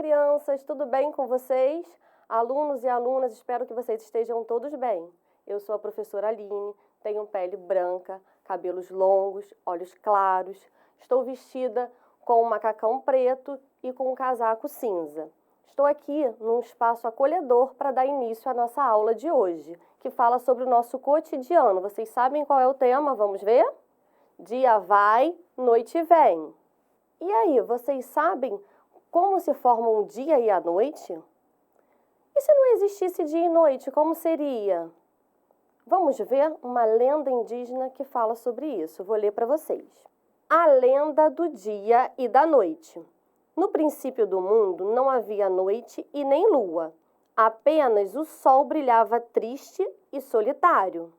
crianças, tudo bem com vocês? Alunos e alunas, espero que vocês estejam todos bem. Eu sou a professora Aline, tenho pele branca, cabelos longos, olhos claros, estou vestida com um macacão preto e com um casaco cinza. Estou aqui num espaço acolhedor para dar início à nossa aula de hoje, que fala sobre o nosso cotidiano. Vocês sabem qual é o tema? Vamos ver? Dia vai, noite vem. E aí, vocês sabem como se formam o dia e a noite? E se não existisse dia e noite, como seria? Vamos ver uma lenda indígena que fala sobre isso. Vou ler para vocês. A lenda do dia e da noite. No princípio do mundo não havia noite e nem lua. Apenas o sol brilhava triste e solitário.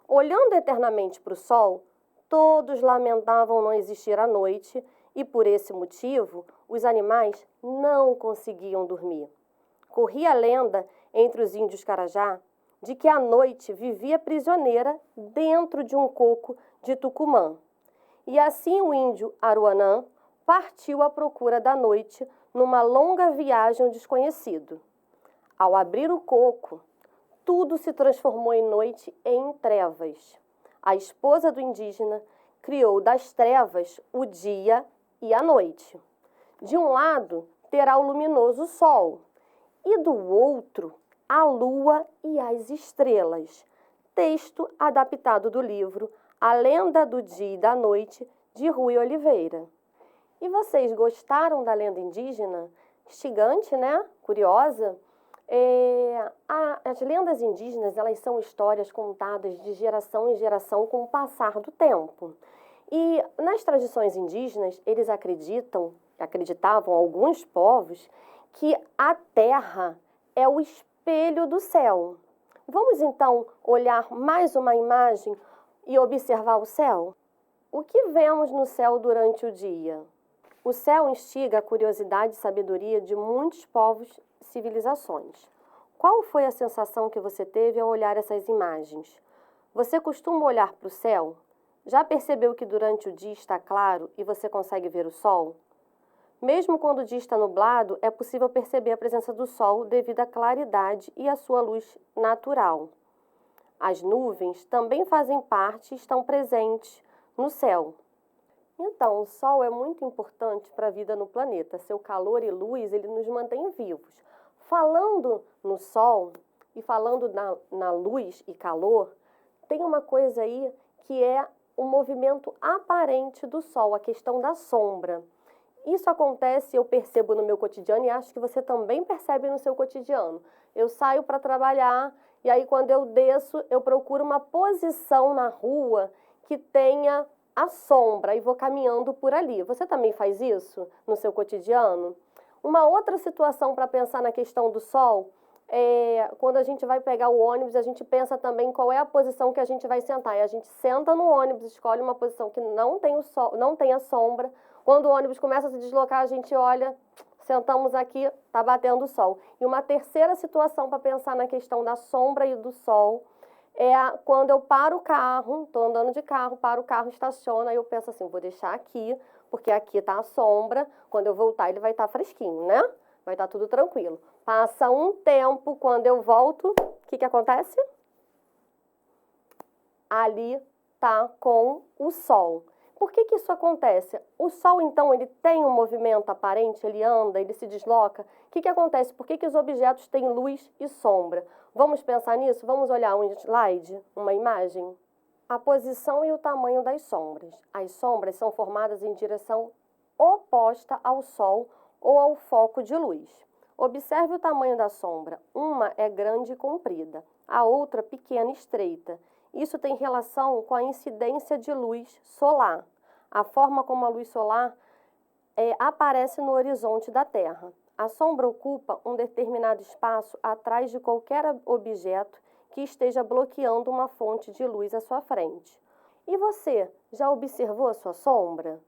Olhando eternamente para o sol, todos lamentavam não existir a noite e, por esse motivo, os animais não conseguiam dormir. Corria a lenda entre os índios Carajá de que a noite vivia prisioneira dentro de um coco de Tucumã. E assim o índio Aruanã partiu à procura da noite numa longa viagem ao desconhecido. Ao abrir o coco, tudo se transformou em noite e em trevas. A esposa do indígena criou das trevas o dia e a noite. De um lado terá o luminoso sol e do outro a lua e as estrelas. Texto adaptado do livro A Lenda do Dia e da Noite, de Rui Oliveira. E vocês gostaram da lenda indígena? Instigante, né? Curiosa? As lendas indígenas, elas são histórias contadas de geração em geração com o passar do tempo. E nas tradições indígenas, eles acreditavam alguns povos, que a terra é o espelho do céu. Vamos então olhar mais uma imagem e observar o céu? O que vemos no céu durante o dia? O céu instiga a curiosidade e sabedoria de muitos povos e civilizações. Qual foi a sensação que você teve ao olhar essas imagens? Você costuma olhar para o céu? Já percebeu que durante o dia está claro e você consegue ver o sol? Mesmo quando o dia está nublado, é possível perceber a presença do sol devido à claridade e à sua luz natural. As nuvens também fazem parte e estão presentes no céu. Então, o sol é muito importante para a vida no planeta. Seu calor e luz, ele nos mantém vivos. Falando no sol e falando na luz e calor, tem uma coisa aí que é o movimento aparente do sol, a questão da sombra. Isso acontece, eu percebo no meu cotidiano e acho que você também percebe no seu cotidiano. Eu saio para trabalhar e aí quando eu desço, eu procuro uma posição na rua que tenha a sombra e vou caminhando por ali. Você também faz isso no seu cotidiano? Uma outra situação para pensar na questão do sol quando a gente vai pegar o ônibus, a gente pensa também qual é a posição que a gente vai sentar. E a gente senta no ônibus, escolhe uma posição que não tem o sol, não tem a sombra. Quando o ônibus começa a se deslocar, a gente olha, sentamos aqui, está batendo o sol. E uma terceira situação para pensar na questão da sombra e do sol é quando eu paro o carro, estou andando de carro, paro o carro, estaciona, e eu penso assim, vou deixar aqui, porque aqui está a sombra, quando eu voltar ele vai estar fresquinho, né? Vai estar tudo tranquilo. Passa um tempo, quando eu volto, o que acontece? Ali tá com o sol. Por que isso acontece? O sol, então, ele tem um movimento aparente, ele anda, ele se desloca. O que acontece? Por que os objetos têm luz e sombra? Vamos pensar nisso? Vamos olhar um slide, uma imagem? A posição e o tamanho das sombras. As sombras são formadas em direção oposta ao sol ou ao foco de luz. Observe o tamanho da sombra. Uma é grande e comprida, a outra pequena e estreita. Isso tem relação com a incidência de luz solar, a forma como a luz solar aparece no horizonte da Terra. A sombra ocupa um determinado espaço atrás de qualquer objeto que esteja bloqueando uma fonte de luz à sua frente. E você, já observou a sua sombra?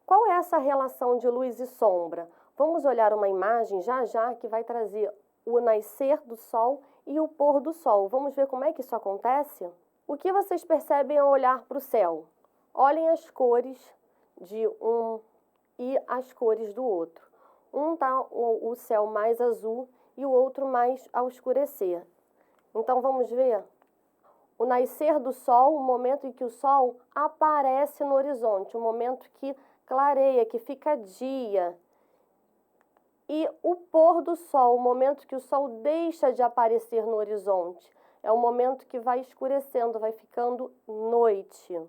Qual é essa relação de luz e sombra? Vamos olhar uma imagem já que vai trazer o nascer do sol e o pôr do sol. Vamos ver como é que isso acontece? O que vocês percebem ao olhar para o céu? Olhem as cores de um e as cores do outro. Um tá o céu mais azul e o outro mais ao escurecer. Então, vamos ver? O nascer do sol, o momento em que o sol aparece no horizonte, o momento que clareia, que fica dia. E o pôr do sol, o momento que o sol deixa de aparecer no horizonte. É o momento que vai escurecendo, vai ficando noite.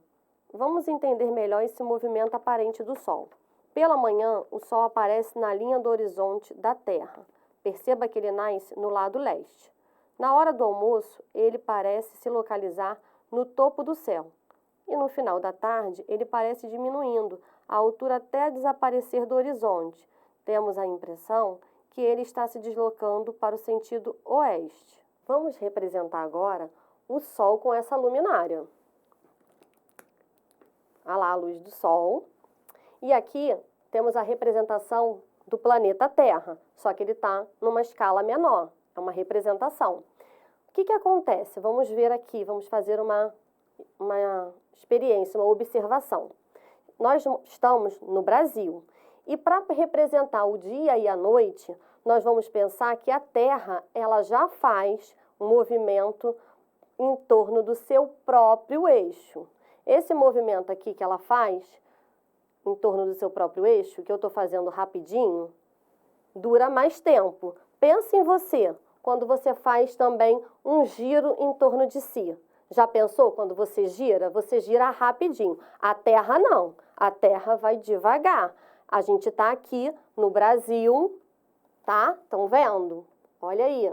Vamos entender melhor esse movimento aparente do sol. Pela manhã, o sol aparece na linha do horizonte da Terra. Perceba que ele nasce no lado leste. Na hora do almoço, ele parece se localizar no topo do céu. E no final da tarde, ele parece diminuindo, a altura até desaparecer do horizonte. Temos a impressão que ele está se deslocando para o sentido oeste. Vamos representar agora o Sol com essa luminária. Olha lá a luz do Sol. E aqui temos a representação do planeta Terra, só que ele está numa escala menor. É uma representação. O que acontece? Vamos ver aqui, vamos fazer uma experiência, uma observação. Nós estamos no Brasil e para representar o dia e a noite, nós vamos pensar que a Terra ela já faz um movimento em torno do seu próprio eixo. Esse movimento aqui que ela faz em torno do seu próprio eixo, que eu estou fazendo rapidinho, dura mais tempo. Pense em você, quando você faz também um giro em torno de si. Já pensou quando você gira rapidinho. A Terra não, a Terra vai devagar. A gente está aqui no Brasil, tá? Estão vendo? Olha aí,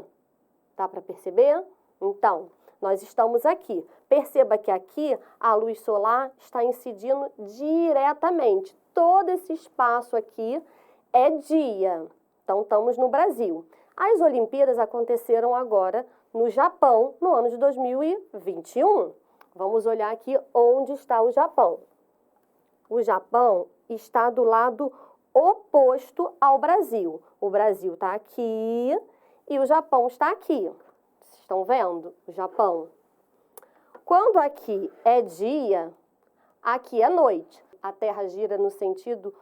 dá para perceber? Então, nós estamos aqui. Perceba que aqui a luz solar está incidindo diretamente. Todo esse espaço aqui é dia. Então, estamos no Brasil. As Olimpíadas aconteceram agora no Japão, no ano de 2021. Vamos olhar aqui onde está o Japão. O Japão está do lado oposto ao Brasil. O Brasil está aqui e o Japão está aqui. Vocês estão vendo o Japão? Quando aqui é dia, aqui é noite. A Terra gira no sentido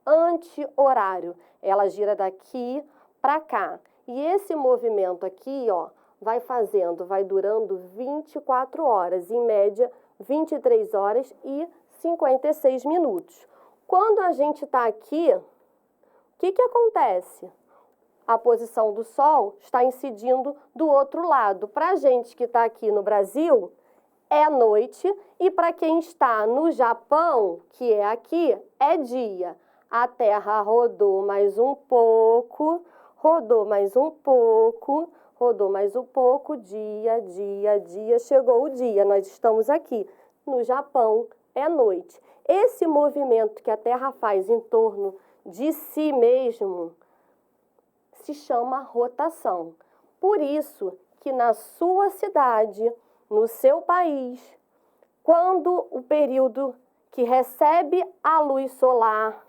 anti-horário. Ela gira daqui para cá. E esse movimento aqui, ó, vai durando 24 horas, em média 23 horas e 56 minutos. Quando a gente está aqui, o que acontece? A posição do Sol está incidindo do outro lado. Para a gente que está aqui no Brasil, é noite, e para quem está no Japão, que é aqui, é dia. A Terra rodou mais um pouco, rodou mais um pouco, rodou mais um pouco, dia, chegou o dia. Nós estamos aqui. No Japão, é noite. Esse movimento que a Terra faz em torno de si mesmo se chama rotação. Por isso que na sua cidade, no seu país, quando o período que recebe a luz solar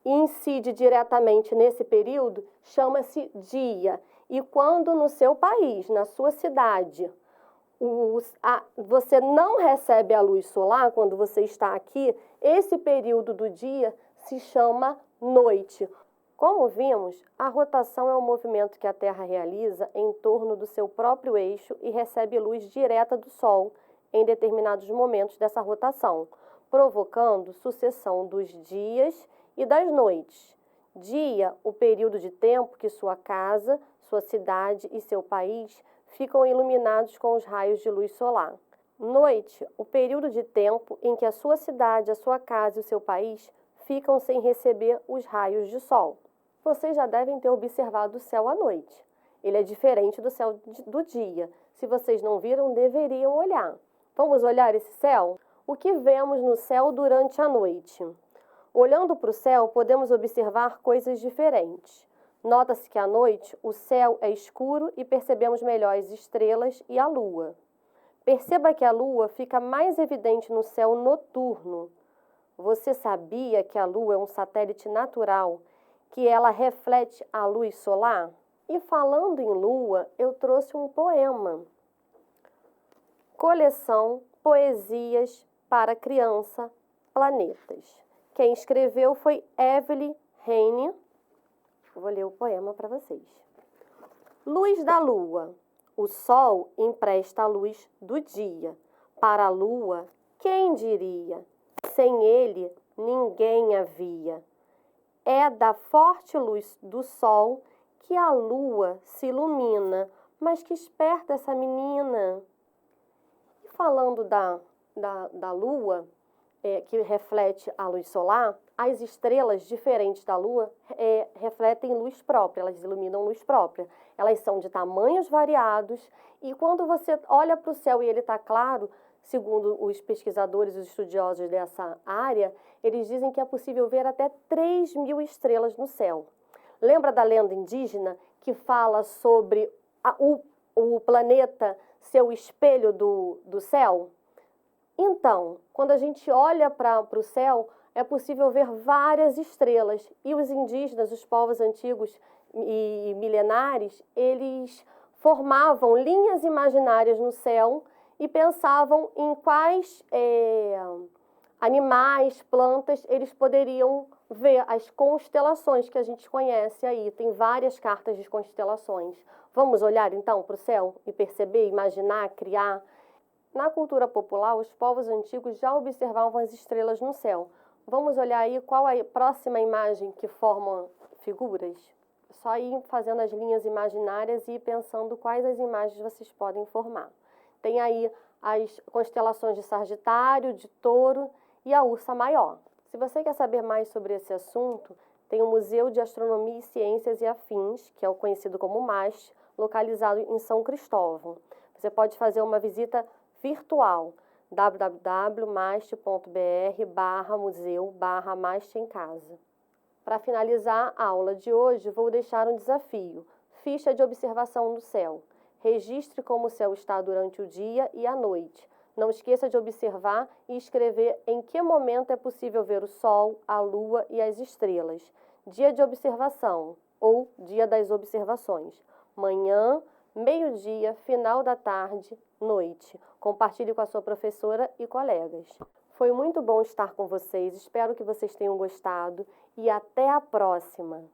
incide diretamente nesse período, chama-se dia. E quando no seu país, na sua cidade, você não recebe a luz solar, quando você está aqui, esse período do dia se chama noite. Como vimos, a rotação é um movimento que a Terra realiza em torno do seu próprio eixo e recebe luz direta do Sol em determinados momentos dessa rotação, provocando sucessão dos dias e das noites. Dia, o período de tempo que sua casa, sua cidade e seu país ficam iluminados com os raios de luz solar. Noite, o período de tempo em que a sua cidade, a sua casa e o seu país ficam sem receber os raios de sol. Vocês já devem ter observado o céu à noite. Ele é diferente do céu do dia. Se vocês não viram, deveriam olhar. Vamos olhar esse céu? O que vemos no céu durante a noite? Olhando para o céu, podemos observar coisas diferentes. Nota-se que à noite o céu é escuro e percebemos melhor as estrelas e a lua. Perceba que a lua fica mais evidente no céu noturno. Você sabia que a lua é um satélite natural, que ela reflete a luz solar? E falando em lua, eu trouxe um poema. Coleção Poesias para Criança, Planetas. Quem escreveu foi Evelyn Heine. eu vou ler o poema para vocês. Luz da lua. O sol empresta a luz do dia. Para a lua, quem diria? Sem ele, ninguém havia. É da forte luz do sol que a lua se ilumina. Mas que esperta essa menina! E falando da lua, que reflete a luz solar, as estrelas diferentes da lua refletem luz própria, elas iluminam luz própria. Elas são de tamanhos variados e quando você olha para o céu e ele está claro, segundo os pesquisadores, os estudiosos dessa área, eles dizem que é possível ver até 3.000 estrelas no céu. Lembra da lenda indígena que fala sobre o planeta ser o espelho do céu? Então, quando a gente olha para o céu, é possível ver várias estrelas. E os indígenas, os povos antigos e milenares, eles formavam linhas imaginárias no céu e pensavam em quais animais, plantas, eles poderiam ver as constelações que a gente conhece aí. Tem várias cartas de constelações. Vamos olhar então para o céu e perceber, imaginar, criar? Na cultura popular, os povos antigos já observavam as estrelas no céu. Vamos olhar aí qual a próxima imagem que forma figuras? Só ir fazendo as linhas imaginárias e ir pensando quais as imagens vocês podem formar. Tem aí as constelações de Sagitário, de Touro e a Ursa Maior. Se você quer saber mais sobre esse assunto, tem o Museu de Astronomia e Ciências e Afins, que é o conhecido como MAST, localizado em São Cristóvão. Você pode fazer uma visita virtual, www.mast.br/museu/mast em casa. Para finalizar a aula de hoje, vou deixar um desafio: ficha de observação do céu. Registre como o céu está durante o dia e a noite. Não esqueça de observar e escrever em que momento é possível ver o sol, a lua e as estrelas. Dia de observação ou dia das observações. Manhã, meio-dia, final da tarde, noite. Compartilhe com a sua professora e colegas. Foi muito bom estar com vocês, espero que vocês tenham gostado e até a próxima!